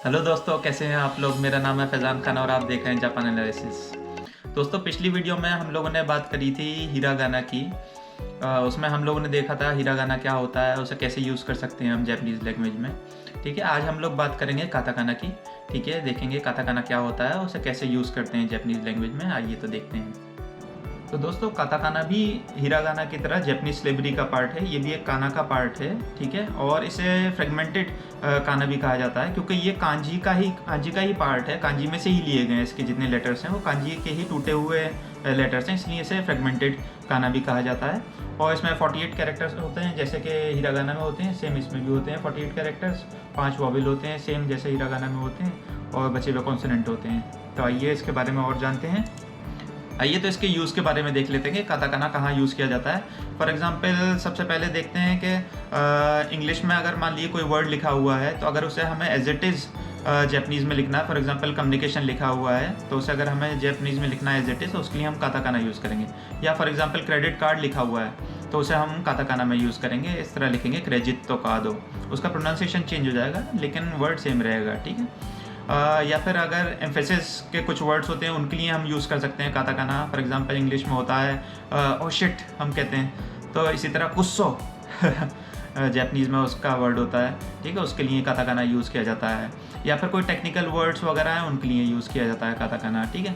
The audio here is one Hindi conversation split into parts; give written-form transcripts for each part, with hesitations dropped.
हेलो दोस्तों, कैसे हैं आप लोग। मेरा नाम है फैज़ान खान और आप देख रहे हैं जापान एनालिसिस। दोस्तों, पिछली वीडियो में हम लोगों ने बात करी थी हिरागाना की। उसमें हम लोगों ने देखा था हिरागाना क्या होता है, उसे कैसे यूज़ कर सकते हैं हम जैपनीज़ लैंग्वेज में। ठीक है, आज हम लोग बात करेंगे काताकाना की। ठीक है, देखेंगे काताकाना क्या होता है, उसे कैसे यूज़ करते हैं जैपनीज़ लैंग्वेज में। आइए तो देखते हैं। तो दोस्तों, काताकाना भी हिरागाना की तरह जैपनीज स्लेवरी का पार्ट है। ये भी एक काना का पार्ट है। ठीक है, और इसे फ्रेगमेंटेड काना भी कहा जाता है क्योंकि ये कांजी का ही पार्ट है। कांजी में से ही लिए गए हैं। इसके जितने लेटर्स हैं वो कांजी के ही टूटे हुए लेटर्स हैं, इसलिए इसे फ्रेगमेंटेड काना भी कहा जाता है। और इसमें 48 कैरेक्टर्स होते हैं जैसे कि हिरागाना में होते हैं, सेम इसमें भी होते हैं 48 कैरेक्टर्स। 5 वॉवेल होते हैं सेम जैसे हिरागाना में होते हैं, और बचे हुए कॉन्सोनेंट होते हैं। तो आइए इसके बारे में और जानते हैं। आइए तो इसके यूज़ के बारे में देख लेते हैं कि काताकाना कहाँ यूज़ किया जाता है। फॉर एग्जांपल सबसे पहले देखते हैं कि इंग्लिश में अगर मान लीजिए कोई वर्ड लिखा हुआ है, तो अगर उसे हमें एज इट इज़ जैपनीज़ में लिखना है। फॉर एग्जांपल कम्युनिकेशन लिखा हुआ है, तो उसे अगर हमें जैपनीज़ में लिखना है एज इट इज़, तो उसके लिए हम काताकाना यूज़ करेंगे। या फॉर एग्जांपल क्रेडिट कार्ड लिखा हुआ है, तो उसे हम काताकाना में यूज़ करेंगे। इस तरह लिखेंगे क्रेजिट तो कादो। उसका प्रोनाउंसिएशन चेंज हो जाएगा लेकिन वर्ड सेम रहेगा। ठीक है। या फिर अगर एम्फेसिस के कुछ वर्ड्स होते हैं उनके लिए हम यूज़ कर सकते हैं काताकाना। फॉर एग्जांपल इंग्लिश में होता है ओ शिट हम कहते हैं, तो इसी तरह कुस्सो जैपनीज़ में उसका वर्ड होता है। ठीक है, उसके लिए काताकाना यूज़ किया जाता है। या फिर कोई टेक्निकल वर्ड्स वगैरह हैं उनके लिए यूज़ किया जाता है काताकाना। ठीक है,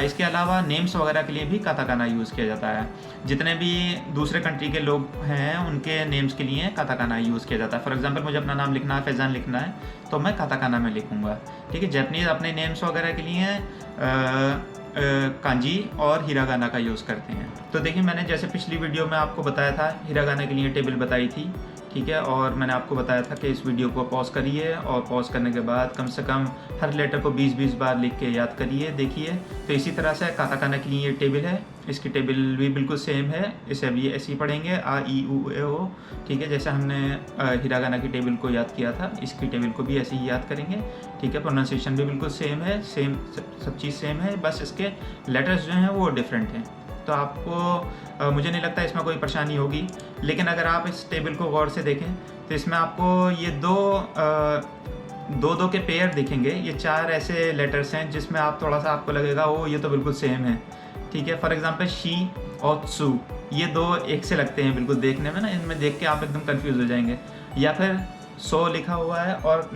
इसके अलावा नेम्स वगैरह के लिए भी काताकाना यूज़ किया जाता है। जितने भी दूसरे कंट्री के लोग हैं उनके नेम्स के लिए काताकाना यूज़ किया जाता है। फॉर एग्जांपल मुझे अपना नाम लिखना है, फैज़ान लिखना है, तो मैं काताकाना में लिखूँगा। ठीक है, जैपनीज़ अपने नेम्स वगैरह के लिए कांजी और हिरागाना का यूज़ करते हैं। तो देखिए, मैंने जैसे पिछली वीडियो में आपको बताया था हिरागाना के लिए टेबल बताई थी। ठीक है, और मैंने आपको बताया था कि इस वीडियो को पॉज करिए और पॉज करने के बाद कम से कम हर लेटर को 20-20 बार लिख के याद करिए, देखिए। तो इसी तरह से काताकाना के लिए ये टेबल है। इसकी टेबल भी बिल्कुल सेम है, इसे भी ऐसे ही पढ़ेंगे आ ई उ ए ओ। ठीक है, जैसे हमने हिरागाना की टेबल को याद किया था, इसकी टेबल को भी ऐसे ही याद करेंगे। ठीक है, प्रोनाउंसिएशन भी बिल्कुल सेम है, सेम सब चीज़ सेम है, बस इसके लेटर्स जो हैं वो डिफरेंट हैं। तो आपको मुझे नहीं लगता इसमें कोई परेशानी होगी। लेकिन अगर आप इस टेबल को गौर से देखें तो इसमें आपको ये दो के पेयर दिखेंगे। ये 4 ऐसे लेटर्स हैं जिसमें आप थोड़ा सा आपको लगेगा ओ ये तो बिल्कुल सेम है। ठीक है, फॉर एग्जांपल शी और त्सु, ये 2 एक से लगते हैं बिल्कुल देखने में ना, इनमें देख के आप एकदम कंफ्यूज हो जाएंगे। या फिर सो लिखा हुआ है और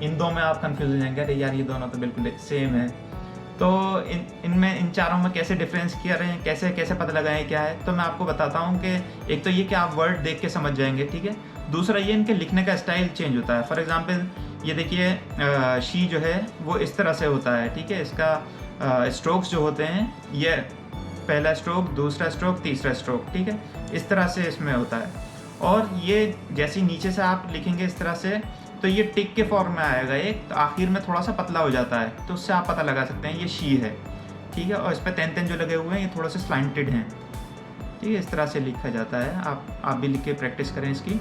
इन 2 में आप कंफ्यूज हो जाएंगे, अरे यार ये दोनों तो बिल्कुल सेम है। तो इन चारों में कैसे डिफरेंस किया रहे हैं, कैसे पता लगाएं क्या है, तो मैं आपको बताता हूँ कि एक तो ये कि आप वर्ड देख के समझ जाएंगे। ठीक है, दूसरा ये इनके लिखने का स्टाइल चेंज होता है। फॉर एग्जांपल ये देखिए शी जो है वो इस तरह से होता है। ठीक है, इसका स्ट्रोक्स जो होते हैं, ये पहला स्ट्रोक, दूसरा स्ट्रोक, तीसरा स्ट्रोक। ठीक है, इस तरह से इसमें होता है। और ये जैसे नीचे से आप लिखेंगे इस तरह से, तो ये टिक के फॉर्म में आएगा एक, तो आखिर में थोड़ा सा पतला हो जाता है, तो उससे आप पता लगा सकते हैं ये शी है। ठीक है, और इस पर तेन जो लगे हुए हैं ये थोड़ा सा स्लाइंटेड हैं। ठीक है, इस तरह से लिखा जाता है। आप भी लिख के प्रैक्टिस करें इसकी।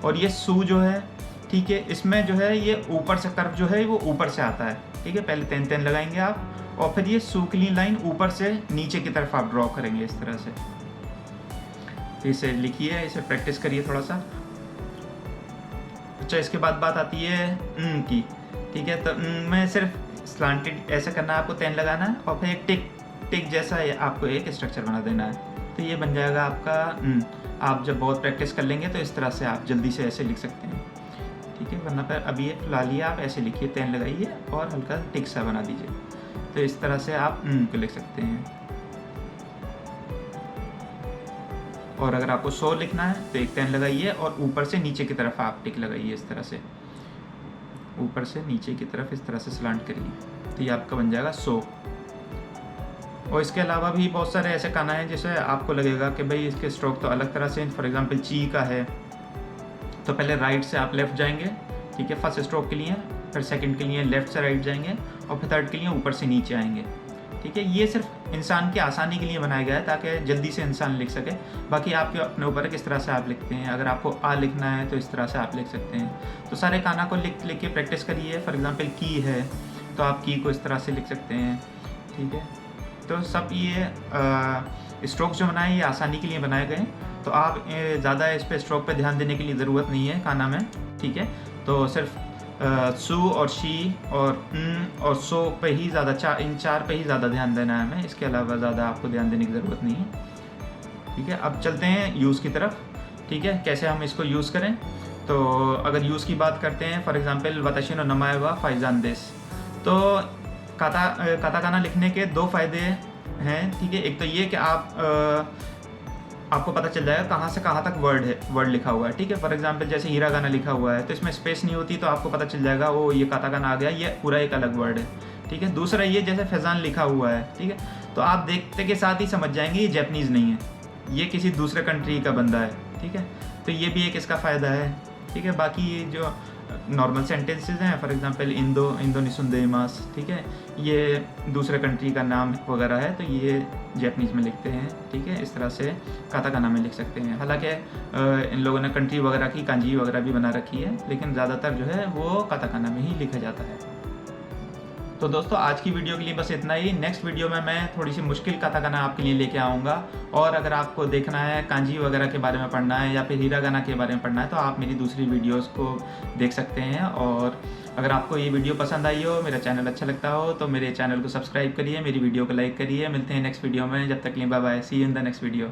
और ये सू जो है, ठीक है, इसमें जो है ये ऊपर से कर्व जो है वो ऊपर से आता है। ठीक है, पहले तेन लगाएंगे आप, और फिर ये सू की लाइन ऊपर से नीचे की तरफ आप ड्रॉ करेंगे इस तरह से। तो इसे लिखिए, इसे प्रैक्टिस करिए थोड़ा सा। अच्छा, इसके बाद बात आती है की। ठीक है, तो में सिर्फ स्लांटेड ऐसा करना है, आपको तेन लगाना है और फिर एक टिक जैसा आपको एक स्ट्रक्चर बना देना है, तो ये बन जाएगा आपका। आप जब बहुत प्रैक्टिस कर लेंगे तो इस तरह से आप जल्दी से ऐसे लिख सकते हैं। ठीक है, वरना पर अभी ये फिलहाल ही आप ऐसे लिखिए, तेन लगाइए और हल्का टिक सा बना दीजिए, तो इस तरह से आप को लिख सकते हैं। और अगर आपको सो लिखना है तो एक तेन लगाइए और ऊपर से नीचे की तरफ आप टिक लगाइए इस तरह से, ऊपर से नीचे की तरफ इस तरह से स्लांट करिए, तो ये आपका बन जाएगा सो। और इसके अलावा भी बहुत सारे ऐसे काना हैं जिसे आपको लगेगा कि भाई इसके स्ट्रोक तो अलग तरह से। फॉर एग्जांपल ची का है, तो पहले राइट से आप लेफ्ट जाएंगे। ठीक है, फर्स्ट स्ट्रोक के लिए, फिर सेकंड के लिए लेफ्ट से राइट जाएंगे, और फिर थर्ड के लिए ऊपर से नीचे आएंगे। ठीक है, ये सिर्फ इंसान की आसानी के लिए बनाया गया है ताकि जल्दी से इंसान लिख सके। बाकी आपके अपने ऊपर है किस तरह से आप लिखते हैं। अगर आपको आ लिखना है तो इस तरह से आप लिख सकते हैं। तो सारे काना को लिख के प्रैक्टिस करिए। फॉर एग्जांपल की है तो आप की को इस तरह से लिख सकते हैं। ठीक है, तो सब ये स्ट्रोक्स जो बनाए ये आसानी के लिए बनाए गए हैं, तो आप ज़्यादा इस पर स्ट्रोक पे ध्यान देने के लिए ज़रूरत नहीं है काना में। ठीक है, तो सिर्फ सु और शी और सो पे ही ज़्यादा इन 4 पे ही ज़्यादा ध्यान देना है हमें, इसके अलावा ज़्यादा आपको ध्यान देने की ज़रूरत नहीं है। ठीक है, अब चलते हैं यूज़ की तरफ। ठीक है, कैसे हम इसको यूज़ करें। तो अगर यूज़ की बात करते हैं, फॉर एग्जांपल वताशी नो नमाए वा फाइजान देस, तो काताकाना लिखने के 2 फ़ायदे हैं। ठीक है, एक तो ये कि आपको पता चल जाएगा कहाँ से कहाँ तक वर्ड लिखा हुआ है। ठीक है, फॉर एग्जांपल जैसे हिरागाना लिखा हुआ है तो इसमें स्पेस नहीं होती, तो आपको पता चल जाएगा ओ ये काताकाना आ गया, ये पूरा एक अलग वर्ड है। ठीक है, दूसरा ये जैसे फैज़ान लिखा हुआ है, ठीक है, तो आप देखते के साथ ही समझ जाएंगे ये जैपनीज़ नहीं है, ये किसी दूसरे कंट्री का बंदा है। ठीक है, तो ये भी एक इसका फ़ायदा है। ठीक है, बाकी ये जो नॉर्मल सेंटेंसेस हैं, फॉर एग्जांपल इंडोनेशियन, ठीक है, ये दूसरे कंट्री का नाम वगैरह है, तो ये जैपनीज़ में लिखते हैं। ठीक है, इस तरह से काताकाना में लिख सकते हैं। हालांकि इन लोगों ने कंट्री वगैरह की कांजी वगैरह भी बना रखी है, लेकिन ज़्यादातर जो है वो काताकाना में ही लिखा जाता है। तो दोस्तों आज की वीडियो के लिए बस इतना ही। नेक्स्ट वीडियो में मैं थोड़ी सी मुश्किल काताकाना आपके लिए लेके आऊँगा, और अगर आपको देखना है कांजी वगैरह के बारे में पढ़ना है या फिर हिरागाना के बारे में पढ़ना है तो आप मेरी दूसरी वीडियोस को देख सकते हैं। और अगर आपको ये वीडियो पसंद आई हो, मेरा चैनल अच्छा लगता हो, तो मेरे चैनल को सब्सक्राइब करिए, मेरी वीडियो को लाइक करिए। मिलते हैं नेक्स्ट वीडियो में, जब तक के लिए bye bye, see you in the next video.